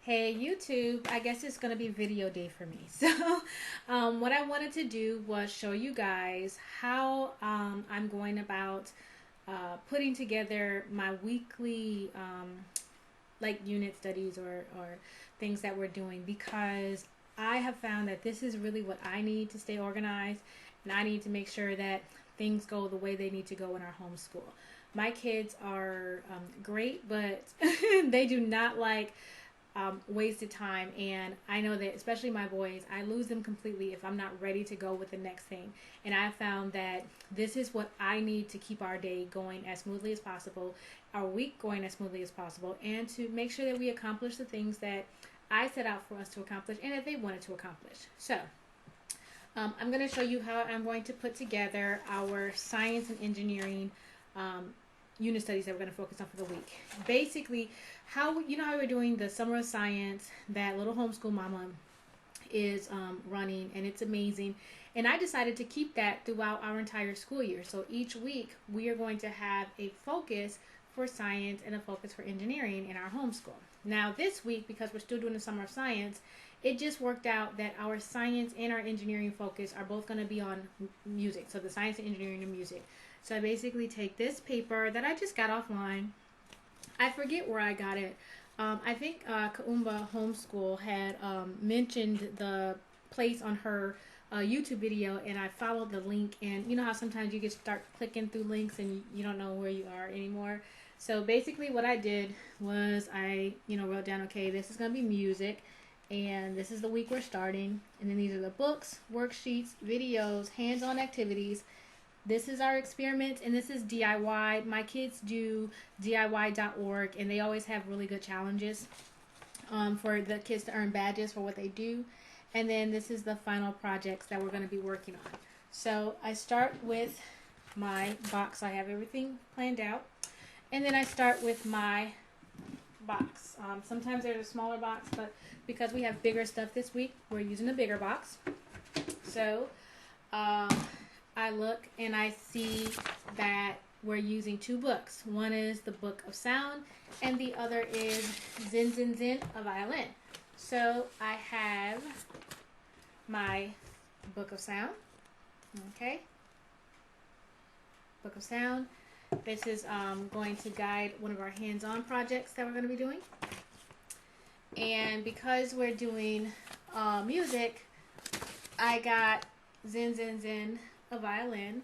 Hey YouTube, I guess it's gonna be video day for me. So, what I wanted to do was show you guys how I'm going about putting together my weekly like unit studies or things that we're doing because I have found that this is really what I need to stay organized, and I need to make sure that things go the way they need to go in our homeschool. My kids are great, but they do not like wasted time, and I know that especially my boys, I lose them completely if I'm not ready to go with the next thing. And I found that this is what I need to keep our day going as smoothly as possible, our week going as smoothly as possible, and to make sure that we accomplish the things that I set out for us to accomplish and that they wanted to accomplish. So I'm going to show you how I'm going to put together our science and engineering unit studies that we're going to focus on for the week. Basically, how how we're doing the summer of science that little homeschool mama is running, and it's amazing. And I decided to keep that throughout our entire school year. So each week we are going to have a focus for science and a focus for engineering in our homeschool. Now this week, because we're still doing the summer of science, it just worked out that our science and our engineering focus are both going to be on music. So the science and engineering and music. So I basically take this paper that I just got offline. I forget where I got it. I think Kaumba Homeschool had mentioned the place on her YouTube video, and I followed the link. And you know how sometimes you can start clicking through links and you don't know where you are anymore. So basically what I did was I wrote down, okay, this is going to be music, and this is the week we're starting. And then these are the books, worksheets, videos, hands-on activities. This is our experiment, and this is DIY. My kids do DIY.org, and they always have really good challenges for the kids to earn badges for what they do. And then this is the final projects that we're going to be working on. So I start with my box. I have everything planned out. And then I start with my box. Sometimes there's a smaller box, but because we have bigger stuff this week, we're using a bigger box. So I look and I see that we're using two books. One is the Book of Sound, and the other is Zen Zen Zen, a violin. So I have my Book of Sound. Okay. Book of Sound. This is going to guide one of our hands-on projects that we're going to be doing. And because we're doing music, I got Zen Zen Zen, a violin,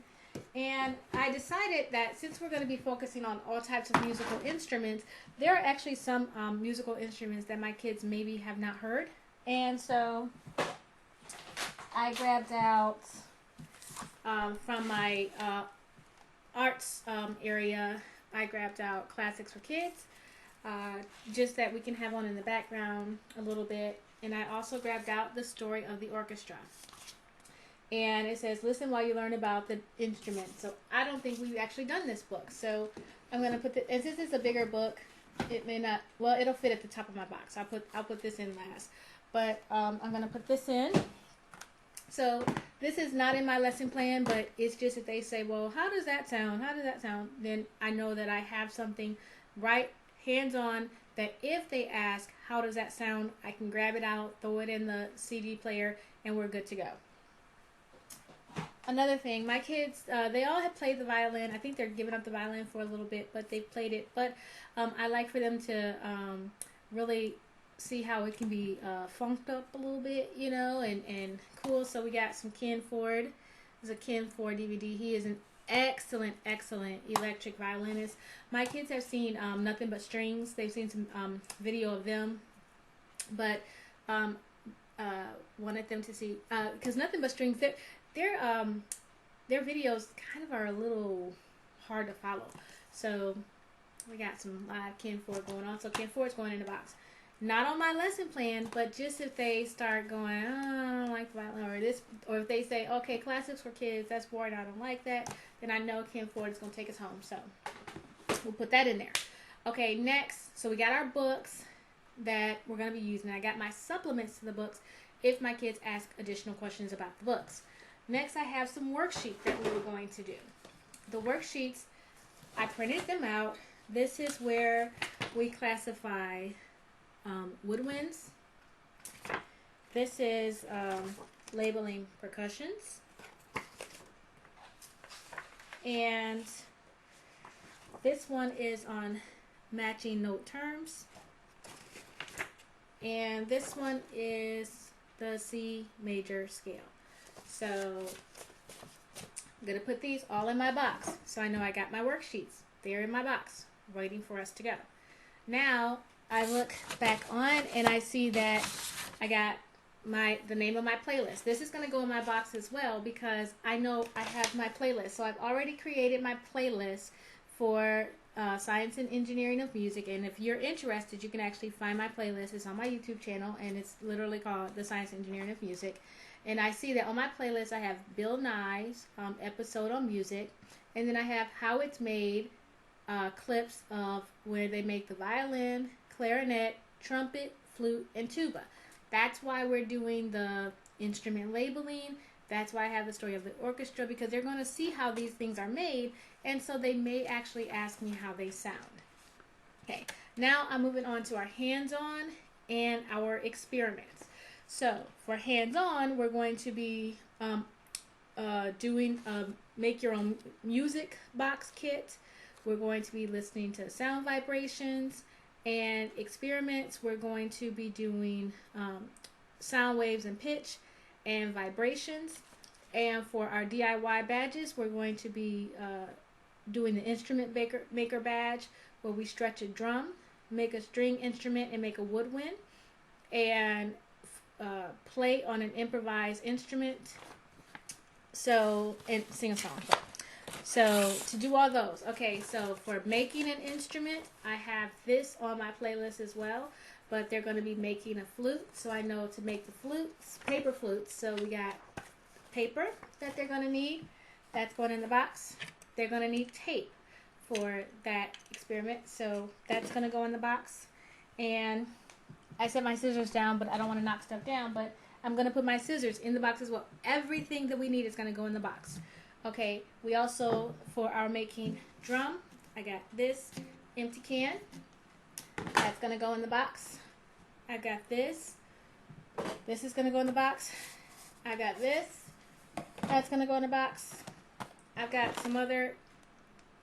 and I decided that since we're going to be focusing on all types of musical instruments, there are actually some musical instruments that my kids maybe have not heard. And so I grabbed out from my arts area, I grabbed out classics for kids, just that we can have on in the background a little bit. And I also grabbed out the story of the orchestra. And it says, listen while you learn about the instrument. So I don't think we've actually done this book. So I'm going to put and since it's a bigger book, it may not, well, it'll fit at the top of my box. I'll put this in last. But I'm going to put this in. So this is not in my lesson plan, but it's just if they say, well, how does that sound? How does that sound? Then I know that I have something right hands-on that if they ask, how does that sound? I can grab it out, throw it in the CD player, and we're good to go. Another thing, my kids, they all have played the violin. I think they're giving up the violin for a little bit, but they've played it. But I like for them to really see how it can be funked up a little bit, and cool. So we got some Ken Ford. There's a Ken Ford DVD. He is an excellent, excellent electric violinist. My kids have seen Nothing But Strings. They've seen some video of them, but wanted them to see, because Nothing But Strings, their videos kind of are a little hard to follow. So we got some live Ken Ford going on. So Ken Ford's going in the box. Not on my lesson plan, but just if they start going, oh, I don't like the violin, or if they say, okay, classics for kids, that's boring, I don't like that, then I know Ken Ford is going to take us home. So we'll put that in there. Okay, next, so we got our books that we're going to be using. I got my supplements to the books if my kids ask additional questions about the books. Next, I have some worksheets that we were going to do. The worksheets, I printed them out. This is where we classify woodwinds. This is labeling percussions. And this one is on matching note terms. And this one is the C major scale. So I'm going to put these all in my box. So I know I got my worksheets. They're in my box, waiting for us to go. Now I look back on and I see that I got the name of my playlist. This is going to go in my box as well because I know I have my playlist. So I've already created my playlist for Science and Engineering of Music, and if you're interested, you can actually find my playlist. It's on my YouTube channel, and it's literally called the Science and Engineering of Music. And I see that on my playlist I have Bill Nye's episode on music, and then I have how it's made, clips of where they make the violin, clarinet, trumpet, flute, and tuba. That's why we're doing the instrument labeling. That's why I have the story of the orchestra, because they're going to see how these things are made, and so they may actually ask me how they sound. Okay, now I'm moving on to our hands-on and our experiments. So for hands-on, we're going to be doing a make your own music box kit. We're going to be listening to sound vibrations, and experiments, we're going to be doing sound waves and pitch and vibrations. And for our DIY badges, we're going to be doing the instrument maker badge, where we stretch a drum, make a string instrument, and make a woodwind, and play on an improvised instrument, and sing a song. So to do all those, okay, so for making an instrument, I have this on my playlist as well, but they're going to be making a flute, so I know to make the flutes, paper flutes. So we got paper that they're going to need. That's going in the box. They're going to need tape for that experiment, so that's going to go in the box. And I set my scissors down, but I don't want to knock stuff down, but I'm going to put my scissors in the box as well. Everything that we need is going to go in the box. Okay, we also, for our making drum, I got this empty can. That's going to go in the box. I got this. This is going to go in the box. I got this. That's going to go in the box. I've got some other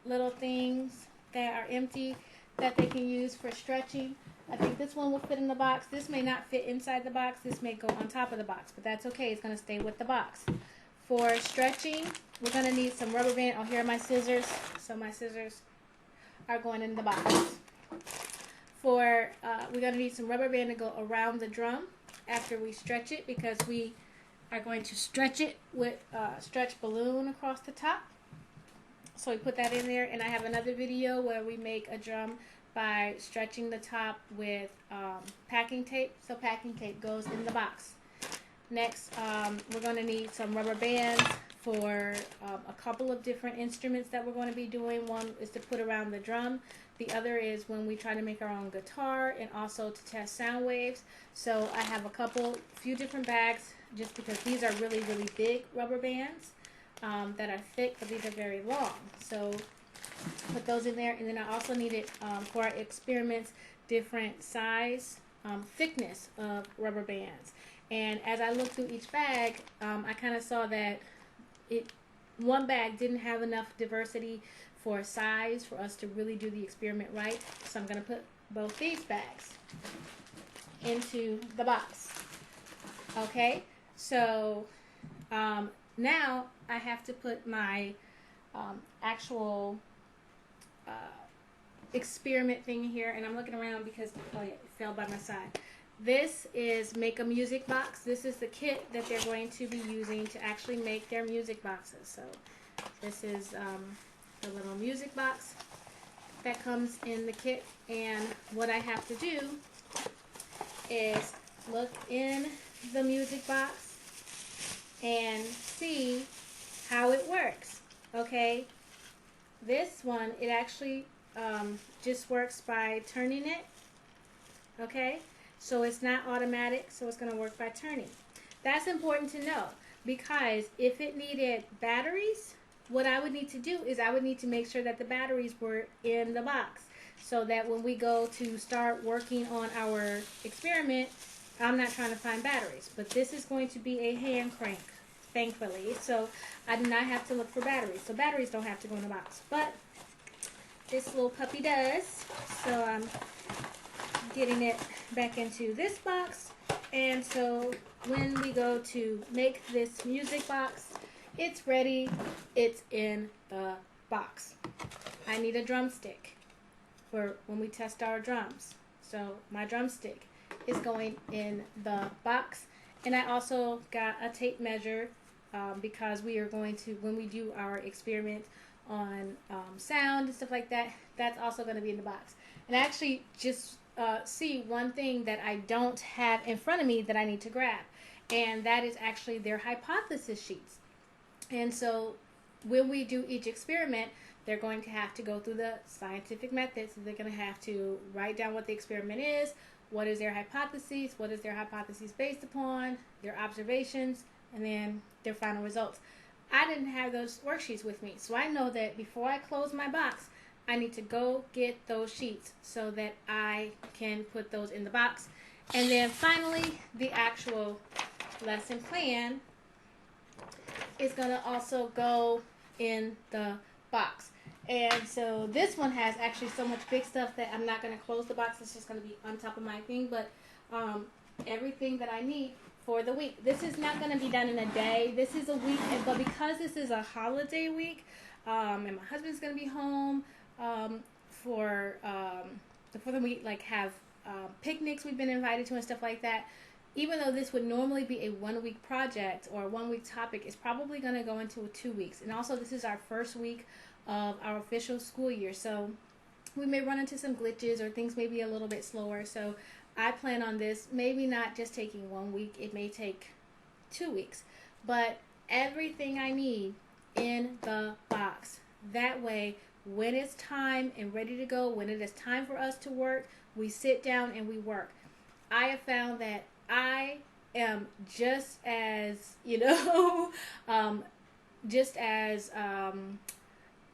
little things that are empty that they can use for stretching. I think this one will fit in the box. This may not fit inside the box. This may go on top of the box, but that's okay. It's going to stay with the box. For stretching, we're going to need some rubber band. Oh, here are my scissors. So my scissors are going in the box. We're going to need some rubber band to go around the drum after we stretch it, because we are going to stretch it with a stretch balloon across the top. So we put that in there, and I have another video where we make a drum by stretching the top with packing tape. So packing tape goes in the box. Next, we're going to need some rubber bands for a couple of different instruments that we're going to be doing. One is to put around the drum. The other is when we try to make our own guitar, and also to test sound waves. So I have a few different bags, just because these are really, really big rubber bands that are thick, but these are very long. So put those in there. And then I also needed, for our experiments, different size, thickness of rubber bands. And as I looked through each bag, I kind of saw that one bag didn't have enough diversity for size for us to really do the experiment right. So I'm going to put both these bags into the box. Okay, so now I have to put my actual experiment thing here, and I'm looking around because it fell by my side. This is Make a Music Box. This is the kit that they're going to be using to actually make their music boxes. So this is the little music box that comes in the kit, and what I have to do is look in the music box and see how it works. Okay, this one, it actually just works by turning it. Okay, so it's not automatic, so it's going to work by turning. That's important to know, because if it needed batteries, what I would need to do is I would need to make sure that the batteries were in the box. so that when we go to start working on our experiment, I'm not trying to find batteries. But this is going to be a hand crank, thankfully. So I do not have to look for batteries. So batteries don't have to go in the box. But this little puppy does. So I'm getting it back into this box. And so when we go to make this music box, it's ready. It's in the box. I need a drumstick for when we test our drums. So my drumstick is going in the box. And I also got a tape measure because we are going to, when we do our experiment on sound and stuff like that, that's also going to be in the box. And I actually just see one thing that I don't have in front of me that I need to grab, and that is actually their hypothesis sheets. And so when we do each experiment, they're going to have to go through the scientific methods. So they're going to have to write down what the experiment is, what is their hypothesis, what is their hypothesis based upon, their observations, and then their final results. I didn't have those worksheets with me, so I know that before I close my box, I need to go get those sheets so that I can put those in the box. And then finally, the actual lesson plan is going to also go in the box. And so this one has actually so much big stuff that I'm not going to close the box. It's just going to be on top of my thing. But everything that I need for the week. This is not going to be done in a day. This is a week. But because this is a holiday week, and my husband's going to be home for the week, like have picnics we've been invited to and stuff like that. Even though this would normally be a 1 week project or a 1 week topic, it's probably going to go into 2 weeks. And also this is our first week of our official school year. So we may run into some glitches or things may be a little bit slower. So I plan on this maybe not just taking 1 week. It may take 2 weeks. But everything I need in the box. That way, when it's time and ready to go, when it is time for us to work, we sit down and we work. I have found that I am just as, just as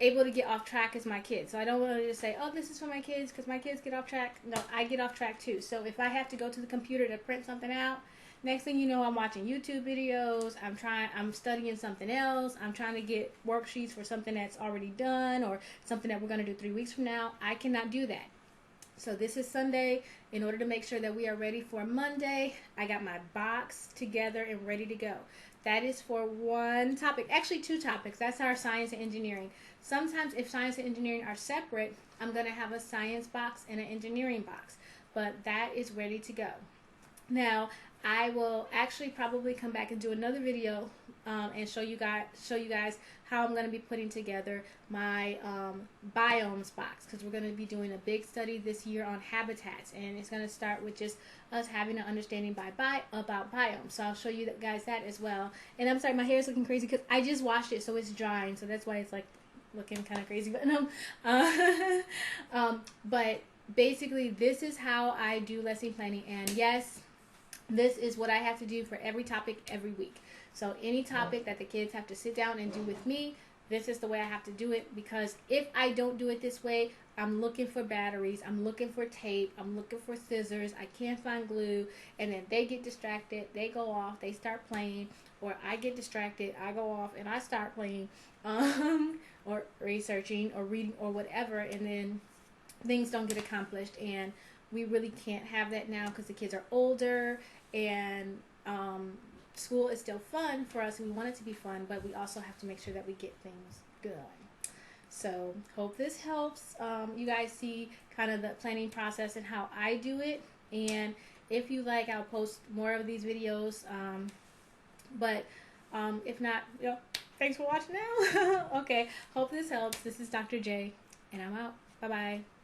able to get off track as my kids. So I don't want to just say, oh, this is for my kids because my kids get off track. No, I get off track too. So if I have to go to the computer to print something out, next thing you know, I'm watching YouTube videos. I'm studying something else. I'm trying to get worksheets for something that's already done or something that we're going to do 3 weeks from now. I cannot do that. So this is Sunday. In order to make sure that we are ready for Monday, I got my box together and ready to go. That is for one topic. Actually, 2 topics. That's our science and engineering. Sometimes if science and engineering are separate, I'm going to have a science box and an engineering box. But that is ready to go. Now, I will actually probably come back and do another video and show you guys how I'm going to be putting together my biomes box, because we're going to be doing a big study this year on habitats, and it's going to start with just us having an understanding about biomes. So I'll show you guys that as well. And I'm sorry, my hair is looking crazy because I just washed it, so it's drying, so that's why it's like looking kind of crazy. But no, but basically this is how I do lesson planning, and yes, this is what I have to do for every topic every week. So any topic that the kids have to sit down and do with me, this is the way I have to do it, because if I don't do it this way, I'm looking for batteries, I'm looking for tape, I'm looking for scissors, I can't find glue, and then they get distracted, they go off, they start playing, or I get distracted, I go off and I start playing, or researching or reading or whatever, and then things don't get accomplished. And we really can't have that now because the kids are older, and school is still fun for us. We want it to be fun, but we also have to make sure that we get things done. So hope this helps you guys see kind of the planning process and how I do it. And if you like, I'll post more of these videos. But if not, thanks for watching now. Okay, hope this helps. This is Dr. J, and I'm out. Bye-bye.